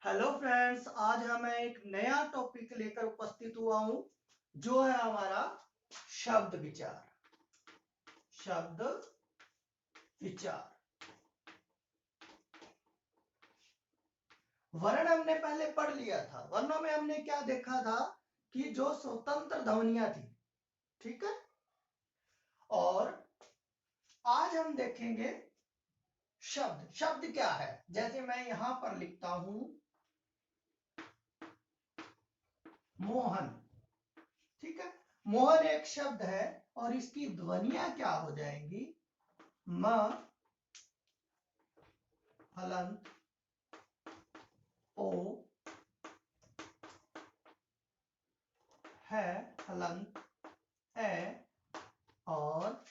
Hello friends, आज मैं एक नया टॉपिक लेकर उपस्थित हुआ हूं जो है हमारा शब्द विचार। शब्द विचार। वर्ण हमने पहले पढ़ लिया था। वर्णों में हमने क्या देखा था कि जो स्वतंत्र ध्वनियां थी, ठीक है। और आज हम देखेंगे शब्द। शब्द क्या है? जैसे मैं यहां पर लिखता हूं मोहन, ठीक है। मोहन एक शब्द है और इसकी ध्वनियां क्या हो जाएंगी? म, हलंत, ओ, है, हलंत, ए और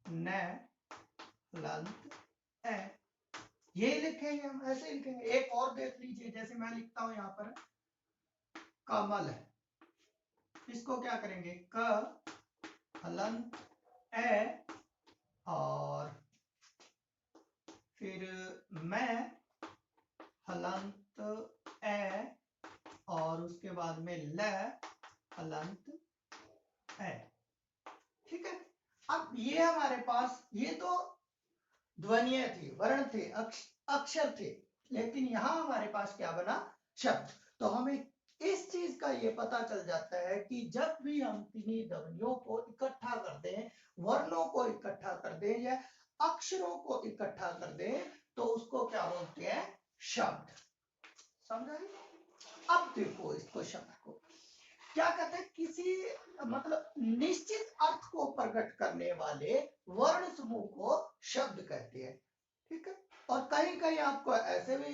न, हलंत, ए। ये लिखेंगे हम, ऐसे ही लिखेंगे। एक और देख लीजिए, जैसे मैं लिखता हूं यहां पर कमल है, इसको क्या करेंगे? क, हलंत, ए और फिर मैं, हलंत, ए और उसके बाद में ल, हलंत, ए। ठीक है। अब ये हमारे पास, ये तो ध्वनियां थी, वर्ण थे, अक्षर थे। लेकिन यहां हमारे पास क्या बना? शब्द। तो हमें इस चीज का ये पता चल जाता है कि जब भी हम किन्हीं ध्वनियों को इकट्ठा कर दें, वर्णों को इकट्ठा कर दें या अक्षरों को इकट्ठा कर दें, तो उसको क्या बोलते हैं? शब्द। समझा? अब देखो इसको, शब्द को क्या कहते हैं? किसी मतलब निश्चित अर्थ को प्रकट करने वाले वर्ण समूह को शब्द कहते हैं, ठीक है। और कहीं कहीं आपको ऐसे भी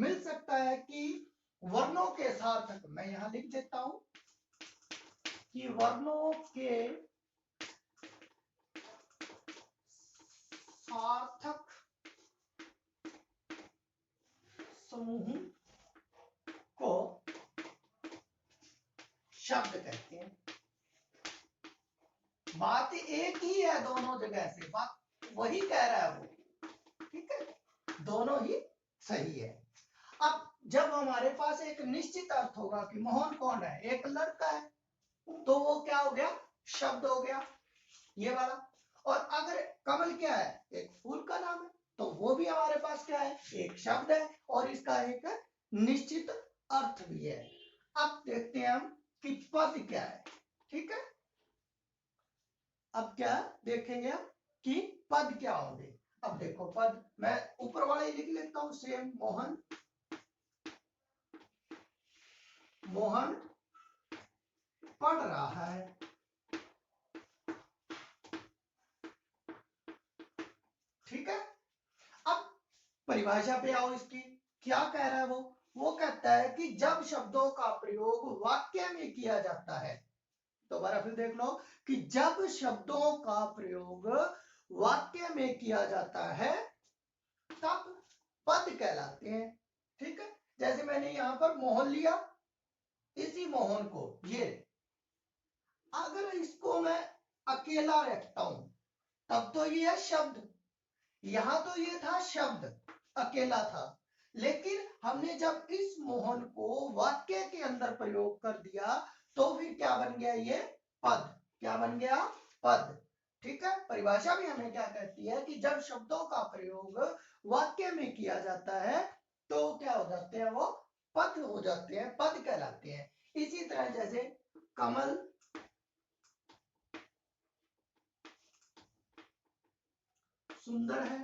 मिल सकता है कि वर्णों के सार्थक, मैं यहां लिख देता हूं कि वर्णों के सार्थक समूह को शब्द कहते हैं। बात एक ही है दोनों जगह से, बात वही कह रहा है वो, ठीक है। दोनों ही सही है। अब जब हमारे पास एक निश्चित अर्थ होगा कि मोहन कौन है, एक लड़का है, तो वो क्या हो गया? शब्द हो गया, ये वाला। और अगर कमल क्या है? एक फूल का नाम है, तो वो भी हमारे पास क्या है? एक शब्द है और इसका एक निश्चित अर्थ भी है। अब देखते हैं हम कि पद क्या है, ठीक है। अब क्या देखेंगे हम कि पद क्या होंगे। अब देखो पद, मैं ऊपर वाले लिख लेता हूं सेम। मोहन, मोहन पढ़ रहा है, ठीक है। अब परिभाषा पे आओ इसकी। क्या कह रहा है वो कहता है कि जब शब्दों का प्रयोग वाक्य में किया जाता है, दोबारा फिर देख लो, कि जब शब्दों का प्रयोग वाक्य में किया जाता है तब पद कहलाते हैं, ठीक है। जैसे मैंने यहां पर मोहन लिया, इसी मोहन को, ये अगर इसको मैं अकेला रखता हूं तब तो ये है शब्द। यहां तो ये था शब्द, अकेला था। लेकिन हमने जब इस मोहन को वाक्य के अंदर प्रयोग कर दिया तो फिर क्या बन गया? ये पद। क्या बन गया? पद, ठीक है। परिभाषा भी हमें क्या कहती है कि जब शब्दों का प्रयोग वाक्य में किया जाता है तो क्या हो जाते हैं? वो पद हो जाते हैं, पद कहलाते हैं। इसी तरह जैसे कमल सुंदर है,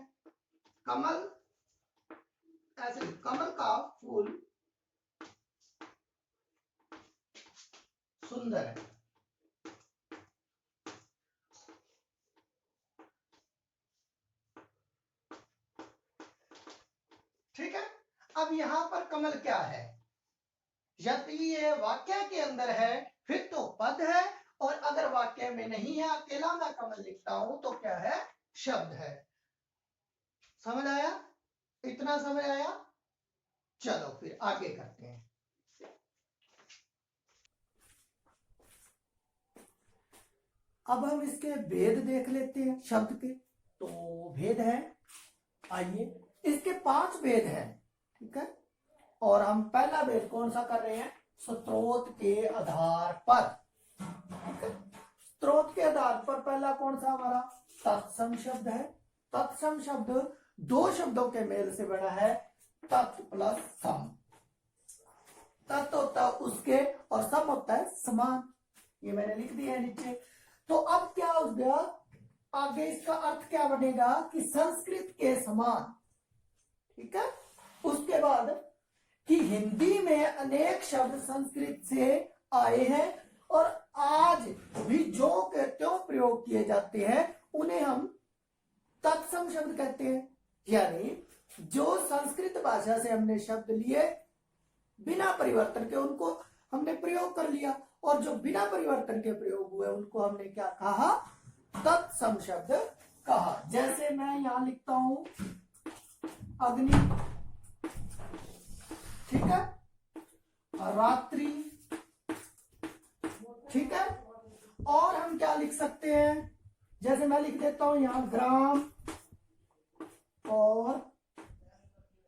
कमल ऐसे, कमल का फूल सुंदर है, ठीक है। अब यहां पर कमल क्या है? यदि ये वाक्य के अंदर है फिर तो पद है, और अगर वाक्य में नहीं है, अकेला मैं कमल लिखता हूं, तो क्या है? शब्द है। समझ आया? इतना समझ आया? चलो फिर आगे करते हैं। अब हम इसके भेद देख लेते हैं शब्द के। तो भेद है, आइए इसके 5 भेद हैं, ठीक है। और हम पहला भेद कौन सा कर रहे हैं? स्रोत के आधार पर, ठीक है। स्रोत के आधार पर पहला कौन सा हमारा? तत्सम शब्द है। तत्सम शब्द 2 शब्दों के मेल से बना है, तत् प्लस सम। तत् होता है उसके और सम होता है समान। ये मैंने लिख दिया है नीचे। तो अब क्या हो गया, आगे इसका अर्थ क्या बनेगा कि संस्कृत के समान, ठीक है। उसके बाद कि हिंदी में अनेक शब्द संस्कृत से आए हैं और आज भी जो के त्यों प्रयोग किए जाते हैं उन्हें हम तत्सम शब्द कहते हैं। यानी जो संस्कृत भाषा से हमने शब्द लिए बिना परिवर्तन के उनको हमने प्रयोग कर लिया, और जो बिना परिवर्तन के प्रयोग हुए उनको हमने क्या कहा? तत्सम शब्द कहा। जैसे मैं यहां लिखता हूं अग्नि, ठीक है, रात्रि, ठीक है। और हम क्या लिख सकते हैं? जैसे मैं लिख देता हूं यहां ग्राम, और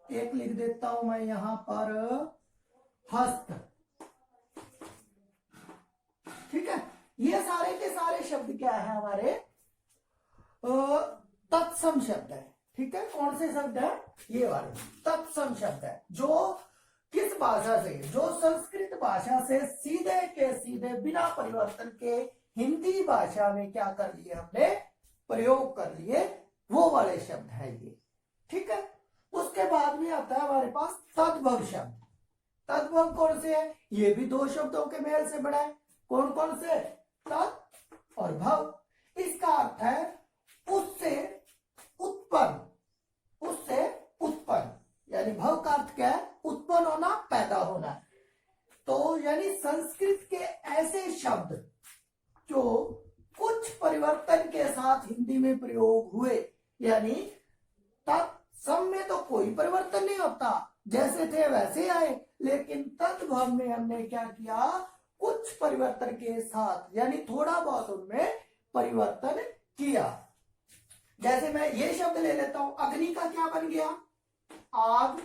एक लिख देता हूं मैं यहां पर हस्त, ठीक है। ये सारे के सारे शब्द क्या है हमारे? तत्सम शब्द है, ठीक है। कौन से शब्द है? ये वाले तत्सम शब्द है, जो किस भाषा से? जो संस्कृत भाषा से सीधे के सीधे बिना परिवर्तन के हिंदी भाषा में क्या कर लिए हमने? प्रयोग कर लिए, वो वाले शब्द है ये, ठीक है। उसके बाद में आता है हमारे पास तद्भव शब्द। तद्भव कौन से है? ये भी 2 शब्दों के मेल से बना है। कौन कौन से? तत् और भव। इसका अर्थ है उससे उत्पन्न, उससे उत्पन्न, यानी भव का अर्थ क्या है? उत्पन्न होना, पैदा होना। तो यानी संस्कृत के ऐसे शब्द जो कुछ परिवर्तन के साथ हिंदी में प्रयोग हुए, यानी तत्सम में तो कोई परिवर्तन नहीं होता, जैसे थे वैसे आए, लेकिन तद्भव में हमने क्या किया? कुछ परिवर्तन के साथ, यानी थोड़ा बहुत उनमें परिवर्तन किया। जैसे मैं ये शब्द ले लेता हूं, अग्नि का क्या बन गया? आग,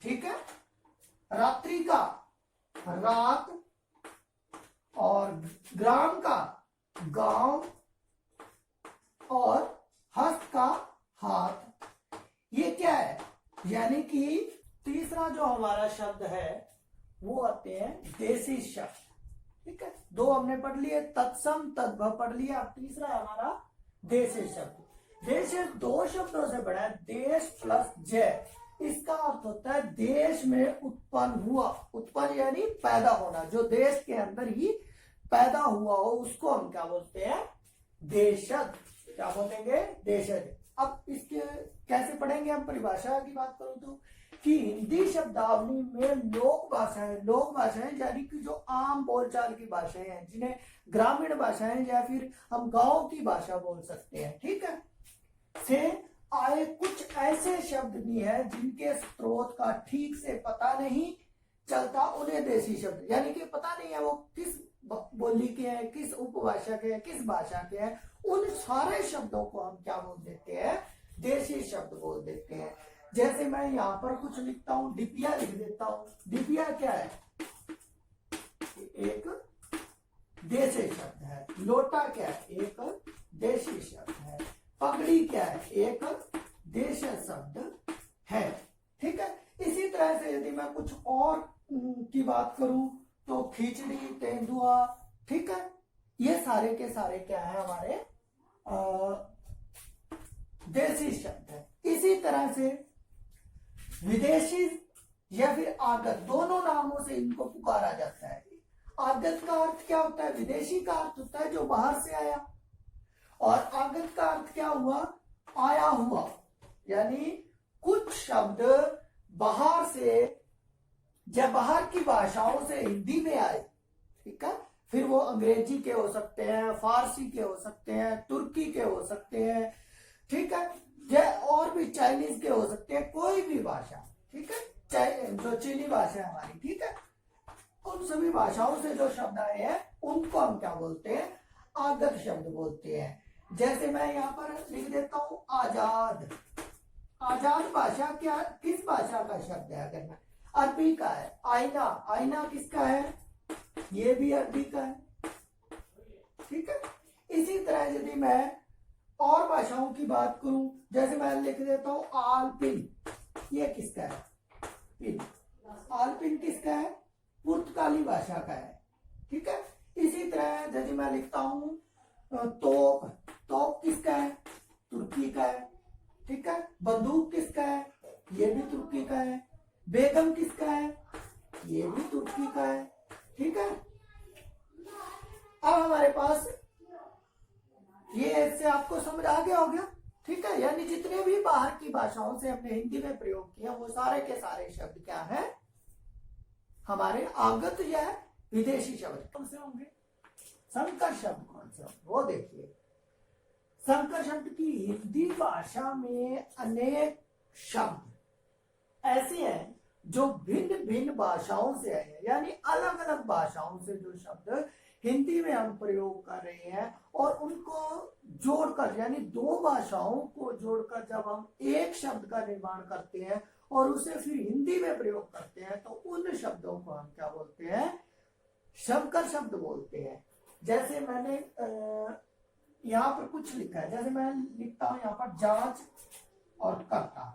ठीक है। रात्रि का रात, और ग्राम का गांव, और हस्त का हाथ। ये क्या है? यानी कि तीसरा जो हमारा शब्द है वो आते हैं देशी शब्द, ठीक है। 2 हमने पढ़ लिए, तत्सम तद्भव पढ़ लिया, अब तीसरा है हमारा देशी शब्द। देश 2 शब्दों से बना है, देश प्लस जय। इसका अर्थ होता है देश में उत्पन्न हुआ। उत्पन्न यानी पैदा होना, जो देश के अंदर ही पैदा हुआ हो उसको हम क्या बोलते हैं? देशज। क्या बोलेंगे? देशज। अब इसके कैसे पढ़ेंगे हम? परिभाषा की बात करूं तो कि हिंदी शब्दावली में लोक भाषाएं यानी कि जो आम बोलचाल की भाषाएं हैं, जिन्हें ग्रामीण भाषाएं या फिर हम गांव की भाषा बोल सकते हैं, ठीक है, से आए कुछ ऐसे शब्द भी हैं जिनके स्रोत का ठीक से पता नहीं चलता, उन्हें देशी शब्द, यानी कि पता नहीं है वो किस बोली के हैं, किस उपभाषा के हैं, किस भाषा के हैं, उन सारे शब्दों को हम क्या बोल देते हैं? देशी शब्द बोल देते हैं। जैसे मैं यहाँ पर कुछ लिखता हूं, डिपिया लिख देता हूं। डिपिया क्या है? एक देशी शब्द है। लोटा क्या है? एक देशी शब्द है। पगड़ी क्या है? एक देशी शब्द है, ठीक है। इसी तरह से यदि मैं कुछ और की बात करूं तो खिचड़ी, तेंदुआ, ठीक है, ये सारे के सारे क्या है? हमारे देशी शब्द है। इसी तरह से विदेशी या फिर आगत, दोनों नामों से इनको पुकारा जाता है। आगत का अर्थ क्या होता है? विदेशी का अर्थ होता है जो बाहर से आया, और आगत का अर्थ क्या हुआ? आया हुआ। यानी कुछ शब्द बाहर से, जब बाहर की भाषाओं से हिंदी में आए, ठीक है, फिर वो अंग्रेजी के हो सकते हैं, फारसी के हो सकते हैं, तुर्की के हो सकते हैं, ठीक है, और भी चाइनीज के हो सकते हैं, कोई भी भाषा, ठीक है, जो चीनी भाषा है हमारी, ठीक है, उन सभी भाषाओं से जो शब्द आए हैं उनको हम क्या बोलते हैं? आगत शब्द बोलते हैं। जैसे मैं यहाँ पर लिख देता हूं आजाद, आजाद भाषा क्या, किस भाषा का शब्द है? अगर मैं अरबी का है। आईना, आईना किसका है? ये भी अरबी का है। ठीक है। इसी तरह यदि मैं और भाषाओं की बात करूं, जैसे मैं लिख देता हूं आलपिन, ये किसका है? पिन। आलपिन किसका है? पुर्तगाली भाषा का है। ठीक है। इसी तरह यदि मैं लिखता हूं तोप, तोप किसका है? तुर्की का है। ठीक है। बंदूक किसका है? ये भी तुर्की का है। बेगम किसका है? ये भी तुर्की का है। ठीक है। अब हमारे पास ये, इससे आपको समझ आ गया हो गया। ठीक है। यानी जितने भी बाहर की भाषाओं से हमने हिंदी में प्रयोग किया वो सारे के सारे शब्द क्या है? हमारे आगत या विदेशी शब्द। कौन से होंगे? संकर शब्द कौन से होंगे वो देखिए। संकर शब्द की हिंदी भाषा में अनेक शब्द ऐसे हैं जो भिन्न भिन्न भाषाओं से आए हैं, यानी अलग अलग भाषाओं से जो शब्द हिंदी में हम प्रयोग कर रहे हैं और उनको जोड़कर, यानी दो भाषाओं को जोड़कर जब हम एक शब्द का निर्माण करते हैं और उसे फिर हिंदी में प्रयोग करते हैं तो उन शब्दों को हम क्या बोलते हैं? संकर शब्द बोलते हैं। जैसे मैंने यहाँ पर कुछ लिखा है, जैसे मैं लिखता हूं यहाँ पर जांच और कर्ता।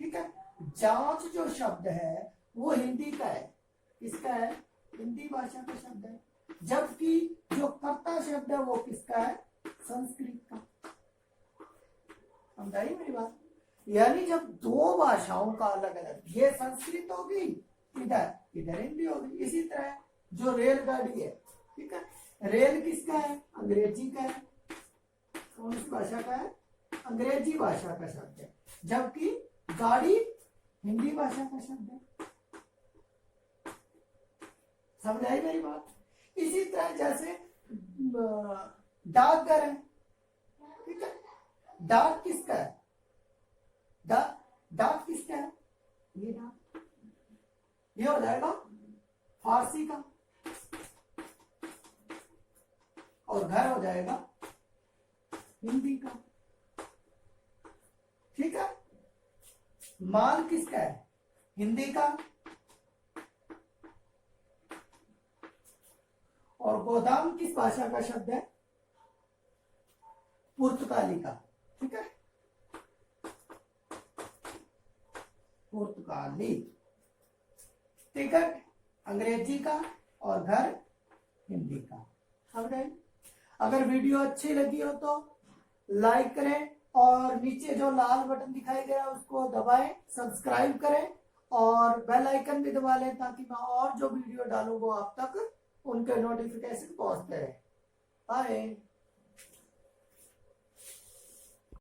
ठीक है। जांच जो शब्द है वो हिंदी का है। किसका है? हिंदी भाषा का शब्द है। जबकि जो कर्ता शब्द है वो किसका है? संस्कृत का। समझाइए मेरी बात। यानी जब दो भाषाओं का अलग अलग, ये संस्कृत होगी, इधर इधर हिंदी होगी। इसी तरह जो रेलगाड़ी है, ठीक है, रेल किसका है? अंग्रेजी का है। कौन सी भाषा का है? अंग्रेजी भाषा का शब्द है। जबकि गाड़ी हिंदी भाषा का शब्द है। समझ आई मेरी बात? इसी तरह जैसे डाकघर है। ठीक है। डाक किसका है? डाक किसका है? ये डाक, ये हो जाएगा फारसी का, और घर हो जाएगा हिंदी का। ठीक है। माल किसका है? हिंदी का, और गोदाम किस भाषा का शब्द है? पुर्तगाली का। ठीक है। पुर्तगाली। टिकट अंग्रेजी का और घर हिंदी का। समझे? अगर वीडियो अच्छी लगी हो तो लाइक करें और नीचे जो लाल बटन दिखाई दे रहा है उसको दबाएं, सब्सक्राइब करें और बेल आइकन भी दबा लें ताकि मैं और जो वीडियो डालूं वो आप तक उनके नोटिफिकेशन पहुंचते रहे। बाय।